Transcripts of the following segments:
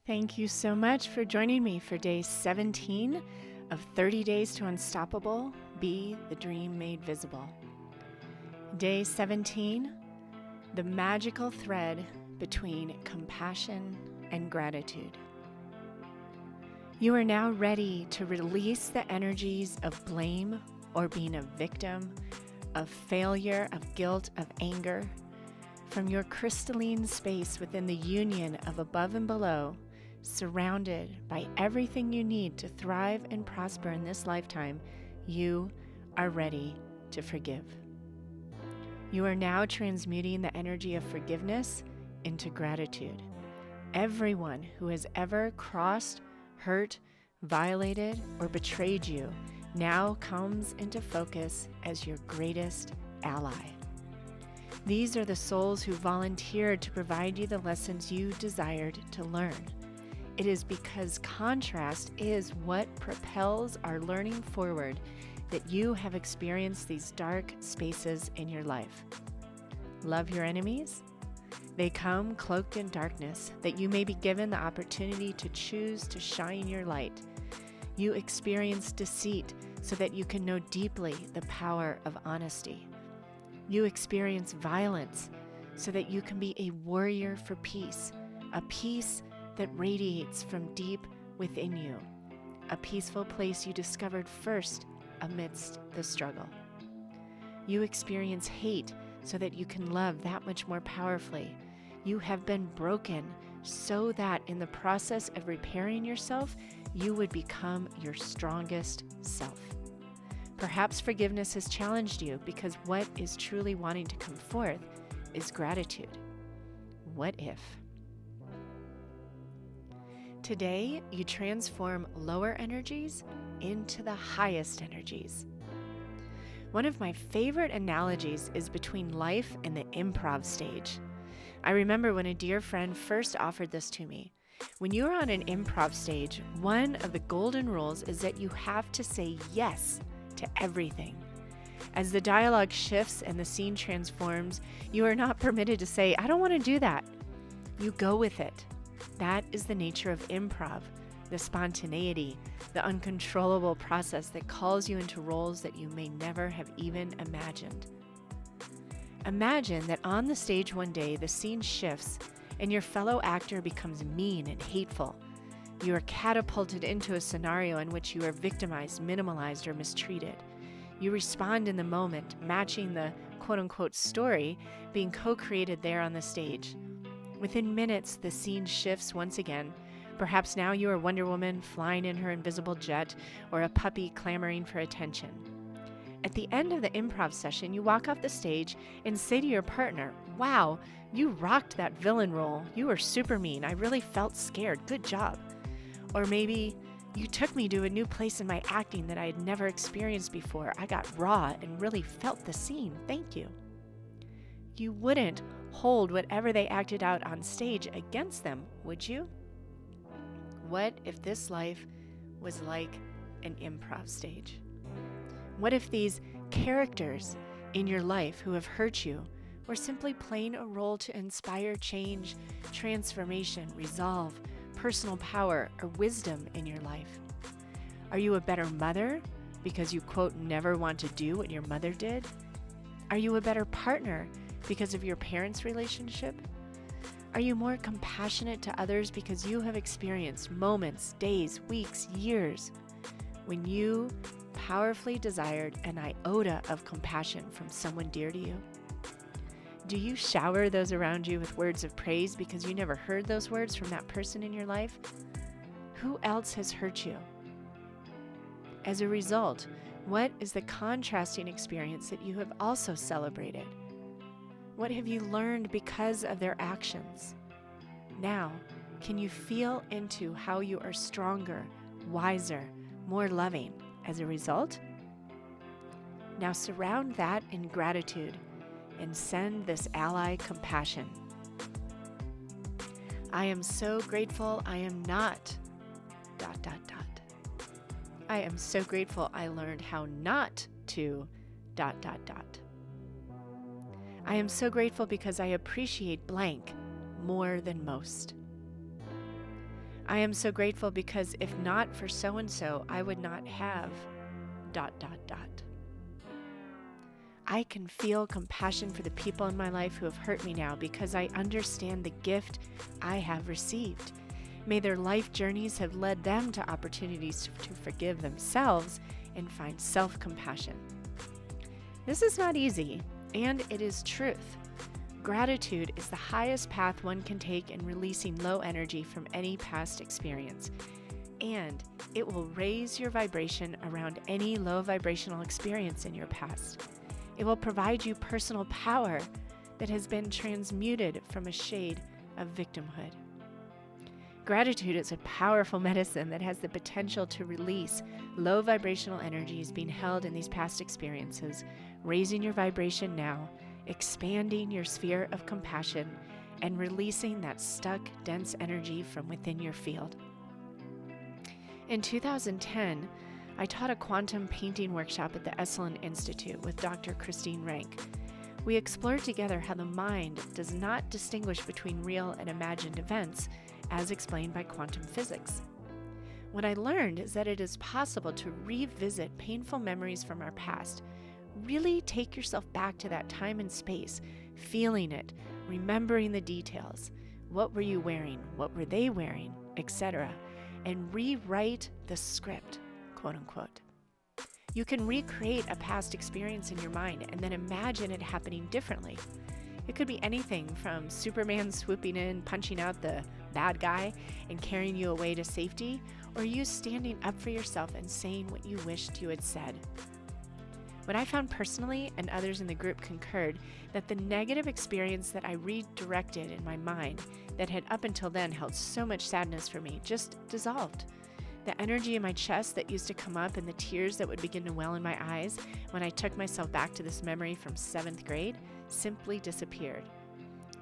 Thank you so much for joining me for day 17 of 30 Days to Unstoppable, Be the Dream Made Visible. Day 17, the magical thread between compassion and gratitude. You are now ready to release the energies of blame or being a victim, of failure, of guilt, of anger, from your crystalline space within the union of above and below, surrounded by everything you need to thrive and prosper in this lifetime. You are ready to forgive. You are now transmuting the energy of forgiveness into gratitude. Everyone who has ever crossed, hurt, violated, or betrayed you now comes into focus as your greatest ally. These are the souls who volunteered to provide you the lessons you desired to learn. It is because contrast is what propels our learning forward that you have experienced these dark spaces in your life. Love your enemies? They come cloaked in darkness, that you may be given the opportunity to choose to shine your light. You experience deceit so that you can know deeply the power of honesty. You experience violence so that you can be a warrior for peace, a peace that radiates from deep within you, a peaceful place you discovered first amidst the struggle. You experience hate so that you can love that much more powerfully. You have been broken so that in the process of repairing yourself, you would become your strongest self. Perhaps forgiveness has challenged you because what is truly wanting to come forth is gratitude. What if? Today, you transform lower energies into the highest energies. One of my favorite analogies is between life and the improv stage. I remember when a dear friend first offered this to me. When you are on an improv stage, one of the golden rules is that you have to say yes to everything. As the dialogue shifts and the scene transforms, you are not permitted to say, "I don't want to do that." You go with it. That is the nature of improv, the spontaneity, the uncontrollable process that calls you into roles that you may never have even imagined. Imagine that on the stage one day, the scene shifts and your fellow actor becomes mean and hateful. You are catapulted into a scenario in which you are victimized, minimalized, or mistreated. You respond in the moment, matching the quote-unquote story being co-created there on the stage. Within minutes, the scene shifts once again. Perhaps now you are Wonder Woman flying in her invisible jet or a puppy clamoring for attention. At the end of the improv session, you walk off the stage and say to your partner, "Wow, you rocked that villain role. You were super mean. I really felt scared. Good job." Or maybe, "You took me to a new place in my acting that I had never experienced before. I got raw and really felt the scene. Thank you." You wouldn't hold whatever they acted out on stage against them, would you? What if this life was like an improv stage? What if these characters in your life who have hurt you were simply playing a role to inspire change, transformation, resolve, personal power, or wisdom in your life? Are you a better mother because you, quote, never want to do what your mother did? Are you a better partner because of your parents' relationship? Are you more compassionate to others because you have experienced moments, days, weeks, years when you powerfully desired an iota of compassion from someone dear to you? Do you shower those around you with words of praise because you never heard those words from that person in your life? Who else has hurt you? As a result, what is the contrasting experience that you have also celebrated? What have you learned because of their actions? Now, can you feel into how you are stronger, wiser, more loving as a result? Now surround that in gratitude and send this ally compassion. I am so grateful I am not ... I am so grateful I learned how not to ... I am so grateful because I appreciate blank more than most. I am so grateful because if not for so-and-so, I would not have ... I can feel compassion for the people in my life who have hurt me now because I understand the gift I have received. May their life journeys have led them to opportunities to forgive themselves and find self-compassion. This is not easy, and it is truth. Gratitude is the highest path one can take in releasing low energy from any past experience, and it will raise your vibration around any low vibrational experience in your past. It will provide you personal power that has been transmuted from a shade of victimhood. Gratitude is a powerful medicine that has the potential to release low vibrational energies being held in these past experiences, raising your vibration now, expanding your sphere of compassion, and releasing that stuck, dense energy from within your field. In 2010, I taught a quantum painting workshop at the Esalen Institute with Dr. Christine Rank. We explored together how the mind does not distinguish between real and imagined events, as explained by quantum physics. What I learned is that it is possible to revisit painful memories from our past. Really take yourself back to that time and space, feeling it, remembering the details. What were you wearing? What were they wearing? Etc. And rewrite the script, quote unquote. You can recreate a past experience in your mind and then imagine it happening differently. It could be anything from Superman swooping in, punching out the bad guy, and carrying you away to safety, or you standing up for yourself and saying what you wished you had said. What I found personally, and others in the group concurred, that the negative experience that I redirected in my mind that had up until then held so much sadness for me just dissolved. The energy in my chest that used to come up and the tears that would begin to well in my eyes when I took myself back to this memory from 7th grade simply disappeared.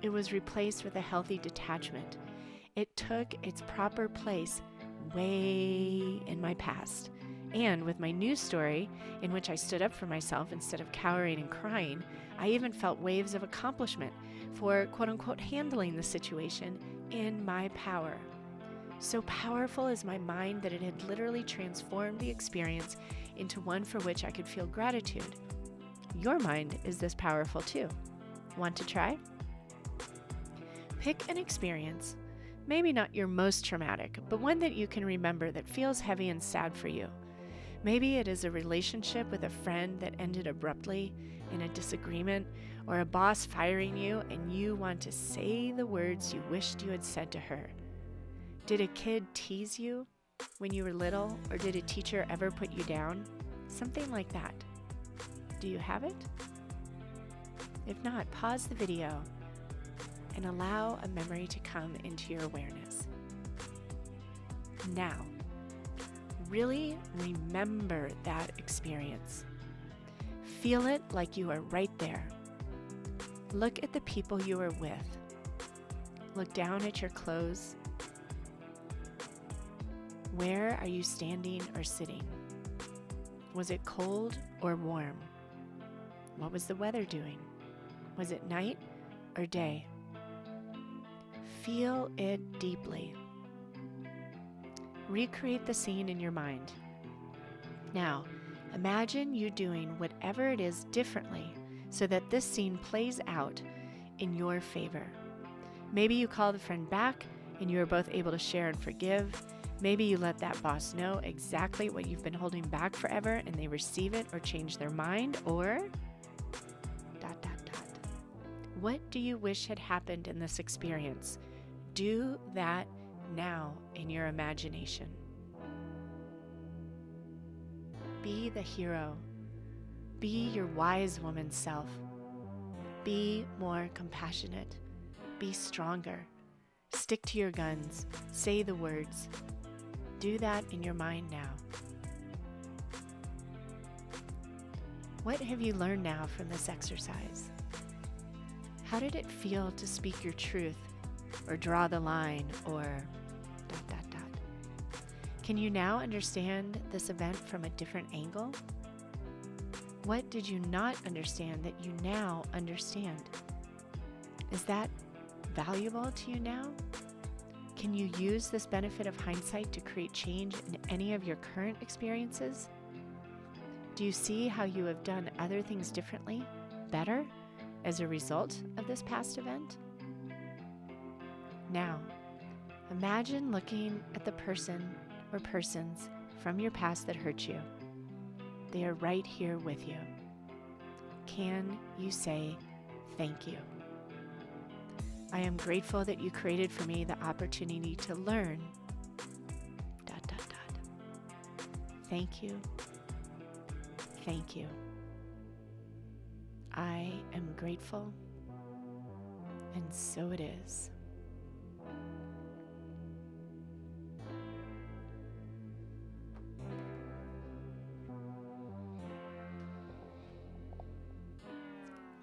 It was replaced with a healthy detachment. It took its proper place way in my past. And with my new story, in which I stood up for myself instead of cowering and crying, I even felt waves of accomplishment for quote-unquote handling the situation in my power. So powerful is my mind that it had literally transformed the experience into one for which I could feel gratitude. Your mind is this powerful too. Want to try? Pick an experience, maybe not your most traumatic, but one that you can remember that feels heavy and sad for you. Maybe it is a relationship with a friend that ended abruptly in a disagreement, or a boss firing you and you want to say the words you wished you had said to her. Did a kid tease you when you were little, or did a teacher ever put you down? Something like that. Do you have it? If not, pause the video and allow a memory to come into your awareness. Now, really remember that experience. Feel it like you are right there. Look at the people you were with. Look down at your clothes. Where are you standing or sitting? Was it cold or warm? What was the weather doing? Was it night or day? Feel it deeply. Recreate the scene in your mind. Now, imagine you doing whatever it is differently so that this scene plays out in your favor. Maybe you call the friend back and you are both able to share and forgive. Maybe you let that boss know exactly what you've been holding back forever and they receive it or change their mind, or ... What do you wish had happened in this experience? Do that now in your imagination. Be the hero. Be your wise woman self. Be more compassionate. Be stronger. Stick to your guns. Say the words. Do that in your mind now. What have you learned now from this exercise? How did it feel to speak your truth, or draw the line, or ... Can you now understand this event from a different angle? What did you not understand that you now understand? Is that valuable to you now? Can you use this benefit of hindsight to create change in any of your current experiences? Do you see how you have done other things differently, better, as a result of this past event? Now, imagine looking at the person or persons from your past that hurt you. They are right here with you. Can you say thank you? I am grateful that you created for me the opportunity to learn. ... Thank you. Thank you. I am grateful, and so it is.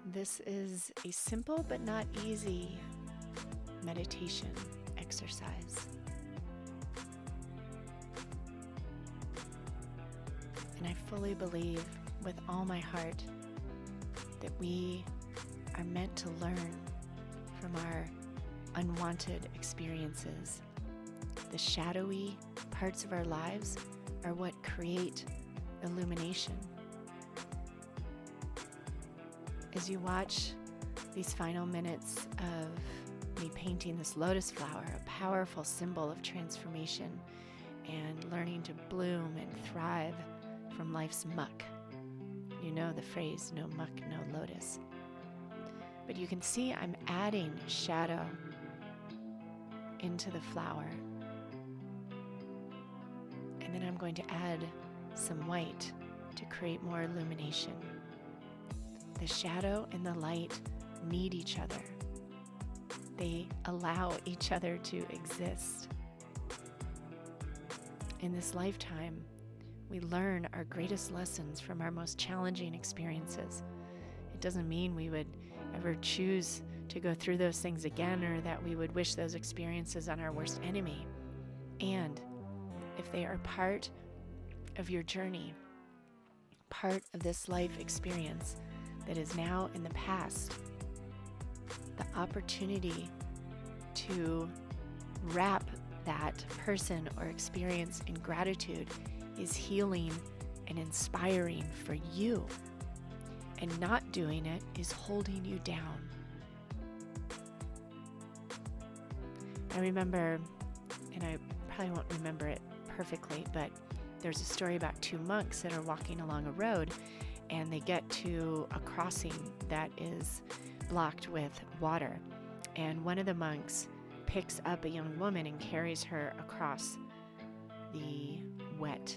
This is a simple but not easy meditation exercise. And I fully believe with all my heart that we are meant to learn from our unwanted experiences. The shadowy parts of our lives are what create illumination. As you watch these final minutes of me painting this lotus flower, a powerful symbol of transformation and learning to bloom and thrive from life's muck. You know the phrase, no muck, no lotus. But you can see I'm adding shadow into the flower. And then I'm going to add some white to create more illumination. The shadow and the light need each other. They allow each other to exist. In this lifetime, we learn our greatest lessons from our most challenging experiences. It doesn't mean we would ever choose to go through those things again, or that we would wish those experiences on our worst enemy. And if they are part of your journey, part of this life experience that is now in the past, the opportunity to wrap that person or experience in gratitude is healing and inspiring for you. And not doing it is holding you down. I remember, and I probably won't remember it perfectly, but there's a story about two monks that are walking along a road, and they get to a crossing that is blocked with water. And one of the monks picks up a young woman and carries her across the wet,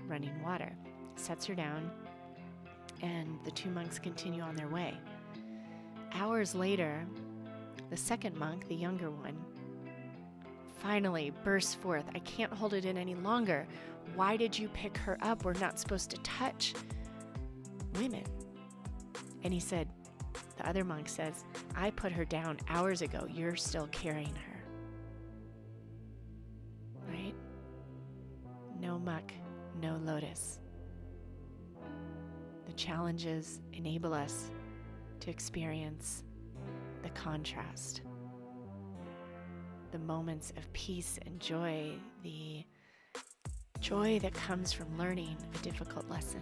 running water, sets her down, and the two monks continue on their way. Hours later, the second monk, the younger one, finally bursts forth, "I can't hold it in any longer. Why did you pick her up? We're not supposed to touch women." And he said, the other monk says, "I put her down hours ago. You're still carrying her." Right? No muck, no lotus. The challenges enable us to experience the contrast, the moments of peace and joy, the joy that comes from learning a difficult lesson.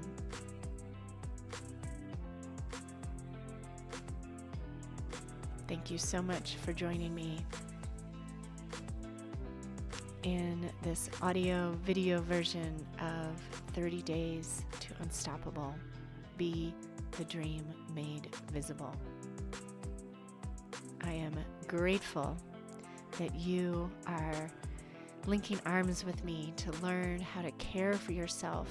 Thank you so much for joining me in this audio video version of 30 Days to Unstoppable. Be the dream made visible. I am grateful that you are linking arms with me to learn how to care for yourself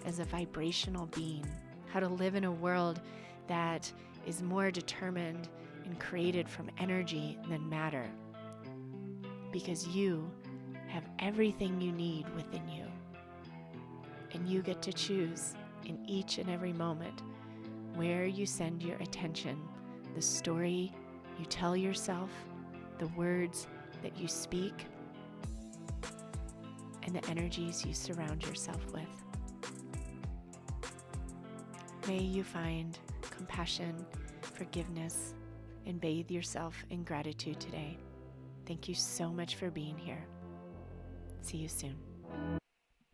as a vibrational being, how to live in a world that is more determined and created from energy than matter. Because you have everything you need within you. And you get to choose in each and every moment where you send your attention, the story you tell yourself, the words that you speak, and the energies you surround yourself with. May you find compassion, forgiveness, and bathe yourself in gratitude today. Thank you so much for being here. See you soon.